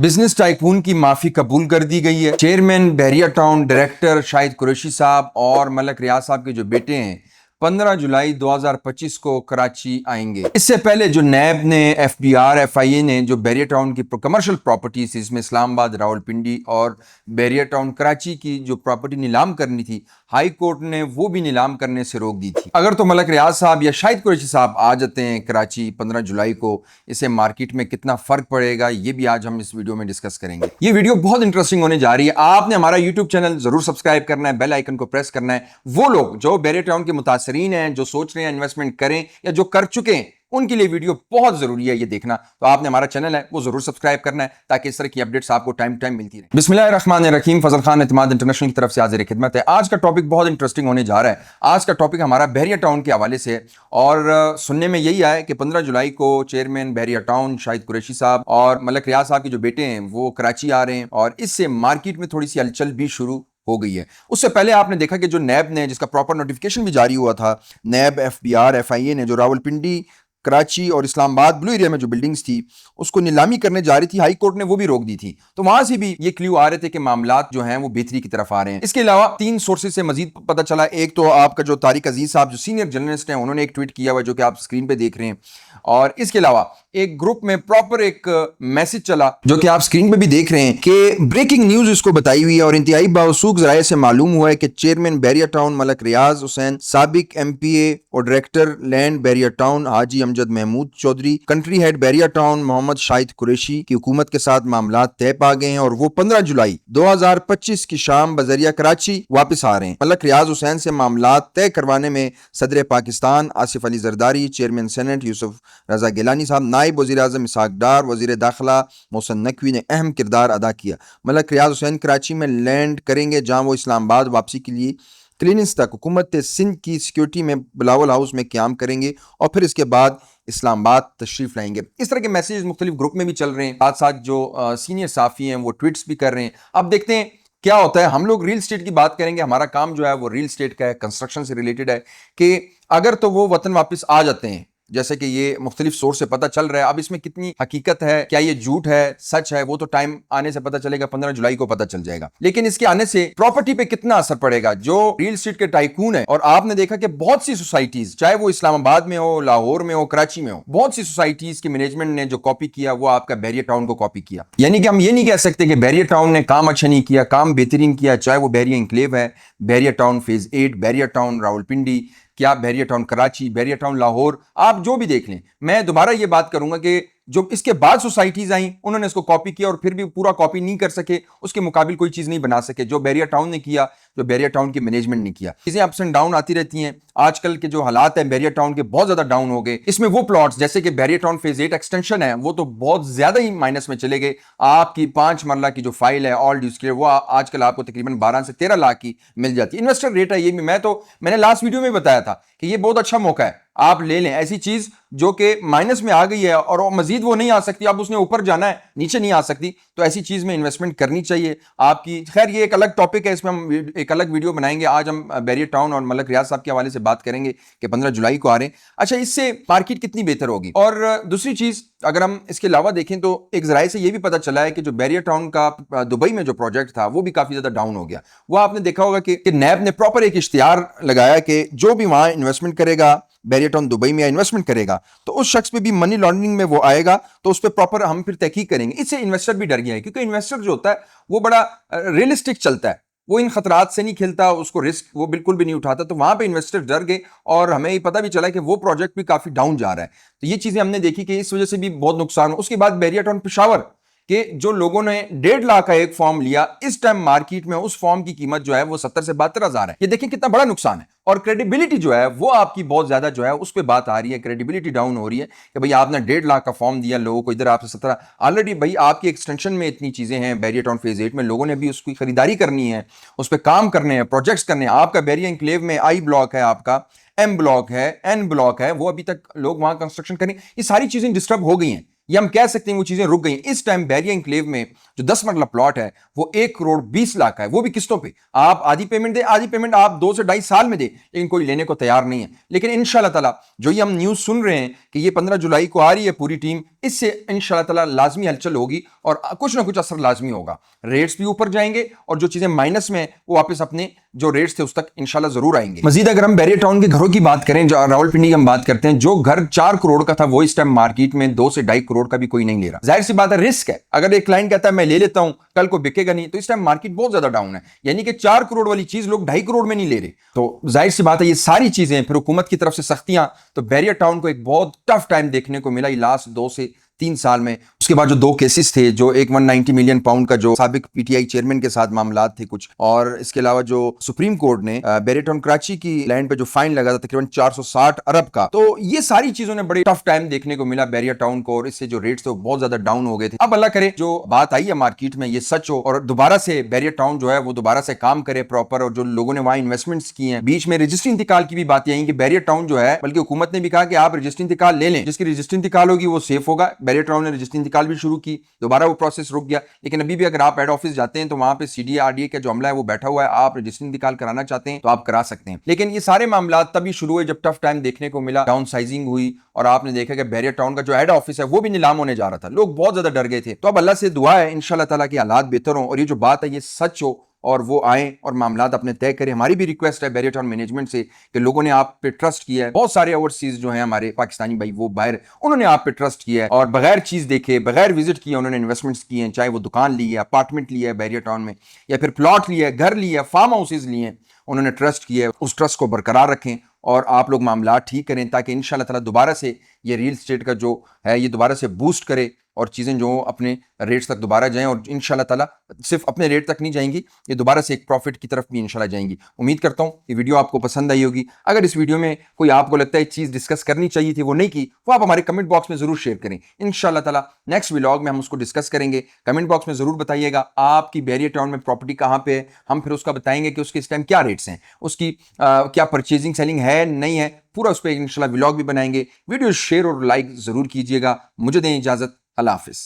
Business tycoon की माफी कबूल कर दी गई है। चेयरमैन बहरिया टाउन डायरेक्टर शाहिद कुरैशी साहब और मलक रियाज साहब के जो बेटे हैं 15 जुलाई 2025 को कराची आएंगे। इससे पहले जो नैब ने एफबीआर एफआईए ने जो बहरिया टाउन की कमर्शियल प्रॉपर्टीज इसमें इस्लामाबाद रावलपिंडी और बहरिया टाउन कराची की जो प्रॉपर्टी नीलाम करनी थी, हाई कोर्ट ने वो भी नीलाम करने से रोक दी थी। अगर तो मलक रियाज साहब या शाहिद कुरैशी साहब आ जाते हैं कराची 15 जुलाई को, इससे मार्केट में कितना फर्क पड़ेगा ये भी आज हम इस वीडियो में डिस्कस करेंगे। ये वीडियो बहुत इंटरेस्टिंग होने जा रही है। आपने हमारा यूट्यूब चैनल जरूर सब्सक्राइब करना है, बेल आइकन को प्रेस करना है। वो लोग जो बहरिया टाउन के मुतासरीन हैं, जो सोच रहे हैं इन्वेस्टमेंट करें या जो कर चुके हैं, उनके लिए वीडियो बहुत जरूरी है ये देखना। तो आपने हमारा चैनल है वो जरूर सब्सक्राइब करना है ताकि इस तरह की अपडेट्स आपको टाइम टाइम मिलती रहे। बिस्मिल्लाहिर्रहमानिर्रहीम। फजल खान एतमाद इंटरनेशनल की तरफ से हाजिर खिदमत है। आज का टॉपिक बहुत इंटरेस्टिंग होने जा रहा है। आज का टॉपिक हमारा बहरिया टाउन के हवाले से है और सुनने में यही आया कि 15 जुलाई को चेयरमैन बहरिया टाउन शाहिद कुरैशी साहब और मलक रियाज साहब के जो बेटे हैं वो कराची आ रहे हैं और इससे मार्केट में थोड़ी सी हलचल भी शुरू हो गई है। उससे पहले आपने देखा कि जो नैब ने, जिसका प्रॉपर नोटिफिकेशन भी जारी हुआ था, नैब एफबीआर एफआईए ने जो रावलपिंडी कराची और इस्लामाबाद ब्लू एरिया में जो बिल्डिंग्स थी उसको नीलामी करने जा रही थी, हाई कोर्ट ने वो भी रोक दी थी। तो वहां से भी ये क्ल्यू आ रहे थे कि मामलात जो हैं वो बेहतरी की तरफ आ रहे हैं। इसके अलावा 3 सोर्सेज से मजीद पता चला। एक तो आपका जो तारिक अजीज साहब जो सीनियर जर्नलिस्ट हैं, उन्होंने एक ट्वीट किया हुआ जो कि आप स्क्रीन पे देख रहे हैं, और इसके अलावा एक ग्रुप में प्रॉपर एक मैसेज चला जो कि आप स्क्रीन पे भी देख रहे हैं कि ब्रेकिंग न्यूज इसको बताई हुई है और इंतहाई बावसूख जराये से मालूम हुआ है कि चेयरमैन बहरिया टाउन मलक रियाज हुसैन, साबिक एमपीए और डायरेक्टर लैंड बहरिया टाउन हाजी अमजद महमूद चौधरी, कंट्री हेड बहरिया टाउन मोहम्मद शाहिद कुरैशी की हुकूमत के साथ मामला तय पा गए हैं और वो 15 जुलाई 2025 की शाम बजरिया कराची वापस आ रहे हैं। मलक रियाज हुसैन से मामला तय करवाने में सदर पाकिस्तान आसिफ अली जरदारी, चेयरमैन सेनेट यूसुफ रजा गिलानी साहब, नायब वज़ीर आज़म इसहाक डार, वज़ीर दाखिला मोहसिन नकवी ने अहम किरदार अदा किया। मलक रियाज हुसैन कराची में लैंड करेंगे जहां वो इस्लामाबाद वापसी के लिए क्लियरेंस तक हुकूमत सिंध की सिक्योरिटी में बिलावल हाउस में क्याम करेंगे और फिर इसके बाद इस्लामाबाद तशरीफ लाएंगे। इस तरह के मैसेज मुख्तलिफ ग्रुप में भी चल रहे हैं। साथ साथ जो सीनियर साफ़ी हैं वो ट्वीट्स भी कर रहे हैं। अब देखते हैं क्या होता है। हम लोग रियल स्टेट की बात करेंगे। हमारा काम जो है वो रियल स्टेट का है, कंस्ट्रक्शन से रिलेटेड है कि अगर तो वो वतन वापस आ जाते हैं, जैसे कि ये मुख्तलिफ सोर्स से पता चल रहा है। अब इसमें कितनी हकीकत है, क्या ये झूठ है, सच है, वो तो टाइम आने से पता चलेगा। 15 जुलाई को पता चल जाएगा। लेकिन इसके आने से प्रॉपर्टी पे कितना असर पड़ेगा, जो रियल एस्टेट के टाइकून है, और आपने देखा कि बहुत सी सोसाइटीज, चाहे वो इस्लामाबाद में हो, लाहौर में हो, कराची में हो, बहुत सी सोसाइटीज की मैनेजमेंट ने जो कॉपी किया वो आपका बहरिया टाउन को कॉपी किया। यानी कि हम ये नहीं कह सकते कि बहरिया टाउन ने काम अच्छा नहीं किया, काम बेहतरीन किया, चाहे वो बहरिया इंक्लेव है, बहरिया टाउन फेज 8, बहरिया टाउन रावलपिंडी, क्या बहरिया टाउन कराची, बहरिया टाउन लाहौर, आप जो भी देख लें। मैं दोबारा ये बात करूंगा कि जो इसके बाद सोसाइटीज आई उन्होंने इसको कॉपी किया और फिर भी पूरा कॉपी नहीं कर सके, उसके मुकाबिल कोई चीज नहीं बना सके जो बहरिया टाउन ने किया, जो बहरिया टाउन की मैनेजमेंट ने किया। चीजें अप्स एंड डाउन आती रहती हैं। आजकल के जो हालात हैं बहरिया टाउन के बहुत ज्यादा डाउन हो गए। इसमें वो प्लॉट्स जैसे कि बहरिया टाउन फेज 8 एक्सटेंशन है वो तो बहुत ज्यादा ही माइनस में चले गए। आपकी 5 मरला की जो फाइल है ऑल ड्यूज क्लियर वो आजकल आपको तकरीबन 12 से 13 लाख की मिल जाती है। इन्वेस्टर रेट है ये भी, मैंने लास्ट वीडियो में बताया था कि ये बहुत अच्छा मौका है, आप ले लें ऐसी चीज जो कि माइनस में आ गई है और मजीद वो नहीं आ सकती। अब उसने ऊपर जाना है, नीचे नहीं आ सकती, तो ऐसी चीज में इन्वेस्टमेंट करनी चाहिए आपकी। खैर ये एक अलग टॉपिक है, इसमें हम एक अलग वीडियो बनाएंगे। आज हम बहरिया टाउन और मलक रियाज साहब के हवाले से बात करेंगे कि 15 जुलाई को आ रहे हैं। अच्छा, इससे मार्केट कितनी बेहतर होगी। और दूसरी चीज अगर हम इसके अलावा देखें तो एक जराये से यह भी पता चला है कि जो बहरिया टाउन का दुबई में जो प्रोजेक्ट था वो भी काफी ज्यादा डाउन हो गया। वो आपने देखा होगा कि नैब ने प्रॉपर एक इश्तिहार लगाया कि जो भी वहां इन्वेस्टमेंट करेगा, बहरिया टाउन दुबई में इन्वेस्टमेंट करेगा, तो उस शख्स पे भी मनी लॉन्ड्रिंग में वो आएगा, तो उस पर प्रॉपर हम फिर तहकीक करेंगे। इससे इन्वेस्टर भी डर गया है क्योंकि इन्वेस्टर जो होता है वो बड़ा रियलिस्टिक चलता है, वो इन खतरात से नहीं खेलता, उसको रिस्क वो बिल्कुल भी नहीं उठाता। तो वहां पे इन्वेस्टर डर गए और हमें ये पता भी चला कि वो प्रोजेक्ट भी काफी डाउन जा रहा है। तो ये चीजें हमने देखी कि इस वजह से भी बहुत नुकसान हो। उसके बाद बहरिया टाउन पेशावर कि जो लोगों ने 1.5 लाख का एक फॉर्म लिया, इस टाइम मार्केट में उस फॉर्म की कीमत जो है वो 70 से 72 हजार है। ये देखें कितना बड़ा नुकसान है। और क्रेडिबिलिटी जो है वो आपकी बहुत ज्यादा जो है उस पर बात आ रही है, क्रेडिबिलिटी डाउन हो रही है कि भाई आपने 1.5 लाख का फॉर्म दिया लोगों को, इधर आपसे 17 ऑलरेडी भाई आपकी एक्सटेंशन में इतनी चीजें हैं। बहरिया टाउन फेज 8 में लोगों ने भी उसकी खरीदारी करनी है, उस पर काम करने हैं, प्रोजेक्ट्स करने हैं। आपका बहरिया इंक्लेव में आई ब्लॉक है, आपका एम ब्लॉक है, एन ब्लॉक है, वो अभी तक लोग वहां कंस्ट्रक्शन करें। ये सारी चीजें डिस्टर्ब हो गई हैं, ये हम कह सकते हैं वो चीजें रुक गई। इस टाइम बहरिया इंक्लेव में जो 10 मरला प्लॉट है वो 1 करोड़ 20 लाख का है, वो भी किस्तों पे। आप आधी पेमेंट दे, आधी पेमेंट आप 2 से 2.5 साल में दे, लेकिन कोई लेने को तैयार नहीं है। लेकिन इंशाल्लाह ताला जो ये हम न्यूज सुन रहे हैं कि ये 15 जुलाई को आ रही है पूरी टीम, इससे इंशाल्लाह ताला लाजमी हलचल होगी और कुछ ना कुछ असर लाजमी होगा। रेट्स भी ऊपर जाएंगे और जो चीजें माइनस में वो वापस अपने जो रेट्स थे उस तक इंशाल्लाह जरूर आएंगे। मजीद अगर हम बैरियर टाउन के घरों की बात करें, जो रावलपिंडी की हम बात करते हैं, जो घर 4 करोड़ का था वो इस टाइम मार्केट में 2 से 2.5 करोड़ का भी कोई नहीं ले रहा। जाहिर सी बात है, रिस्क है। अगर एक क्लाइंट कहता है मैं ले लेता हूं, कल को बिकेगा नहीं, तो इस टाइम मार्केट बहुत ज्यादा डाउन है। यानी कि 4 करोड़ वाली चीज लोग 2.5 करोड़ में नहीं ले रहे। तो जाहिर सी बात है, ये सारी चीजें फिर हुकूमत की तरफ से सख्तियां, तो बैरियर टाउन को एक बहुत टफ टाइम देखने को मिला लास्ट 2 से 3 साल में। उसके बाद जो 2 केसेस थे, जो एक 190 मिलियन पाउंड का जो साबिक पीटीआई चेयरमैन के साथ मामलात थे कुछ, और इसके अलावा जो सुप्रीम कोर्ट ने बैरियर टाउन कराची की लैंड पे जो फाइन लगा था तकरीबन 460 अरब का, तो ये सारी चीजों ने बड़ी टफ टाइम देखने को मिला बैरियर टाउन को, और इससे जो रेट्स थे वो बहुत ज्यादा डाउन हो गए थे। अब अल्लाह करे जो बात आई है मार्केट में ये सच हो और दोबारा से बैरियर टाउन जो है वो दोबारा से काम करे प्रॉपर, और जो लोगों ने वहां इन्वेस्टमेंट्स की हैं। बीच में रजिस्ट्री इंतकाल की भी बातें आई कि बैरियर टाउन जो है, बल्कि हुकूमत ने भी कहा कि आप रजिस्ट्री इंतकाल ले लें, जिसकी रजिस्ट्री इंतकाल होगी वो सेफ होगा। बैरियर टाउन ने रजिस्ट्री इंतकाल भी शुरू की, दोबारा वो प्रोसेस रुक गया। लेकिन अभी भी अगर आप हेड ऑफिस जाते हैं तो वहां पे सीडीआरडीए का जो अमला है वो बैठा हुआ है, आप रजिस्ट्री इंतकाल कराना चाहते हैं तो आप करा सकते हैं। लेकिन ये सारे मामला तभी शुरू हुए जब टफ टाइम देखने को मिला, डाउन साइजिंग हुई, और आपने देखा कि बैरियर टाउन का जो हेड ऑफिस है वो भी नीलाम होने जा रहा था। लोग बहुत ज्यादा डर गए थे। तो अब अल्लाह से दुआ है इंशाल्लाह ताला कि हालात बेहतर हों और ये जो बात है ये सच हो और वो आए और मामलात अपने तय करें। हमारी भी रिक्वेस्ट है बैरियर टाउन मैनेजमेंट से कि लोगों ने आप पे ट्रस्ट किया है। बहुत सारे ओवरसीज जो हैं हमारे पाकिस्तानी भाई वो बाहर, उन्होंने आप पे ट्रस्ट किया है और बगैर चीज देखे, बगैर विजिट किए उन्होंने इन्वेस्टमेंट्स किए हैं। चाहे वो दुकान ली है, अपार्टमेंट लिया है बैरियर टाउन में, या फिर प्लॉट लिया है, घर लिया है, फार्म हाउसेज लिए हैं, उन्होंने ट्रस्ट किया है। उस ट्रस्ट को बरकरार रखें और आप लोग मामला ठीक करें ताकि इंशाल्लाह ताला दोबारा से ये रियल एस्टेट का जो है ये दोबारा से बूस्ट करे और चीज़ें जो अपने रेट्स तक दोबारा जाएं, और इंशाल्लाह ताला सिर्फ अपने रेट तक नहीं जाएंगी, ये दोबारा से एक प्रॉफिट की तरफ भी इंशाल्लाह जाएंगी। उम्मीद करता हूँ ये वीडियो आपको पसंद आई होगी। अगर इस वीडियो में कोई आपको लगता है चीज़ डिस्कस करनी चाहिए थी वो नहीं की, वो आप हमारे कमेंट बॉक्स में जरूर शेयर करें। इंशाल्लाह ताला नेक्स्ट व्लॉग में हम उसको डिस्कस करेंगे। कमेंट बॉक्स में जरूर बताइएगा आपकी बैरियर टाउन में प्रॉपर्टी कहाँ पे है, हम फिर उसका बताएंगे कि उसके इस टाइम क्या रेट्स हैं, उसकी क्या परचेजिंग सेलिंग है नहीं है, पूरा उस पर इंशाल्लाह व्लॉग भी बनाएंगे। वीडियो शेयर और लाइक जरूर कीजिएगा। मुझे दें इजाजत, अल्लाह हाफिज।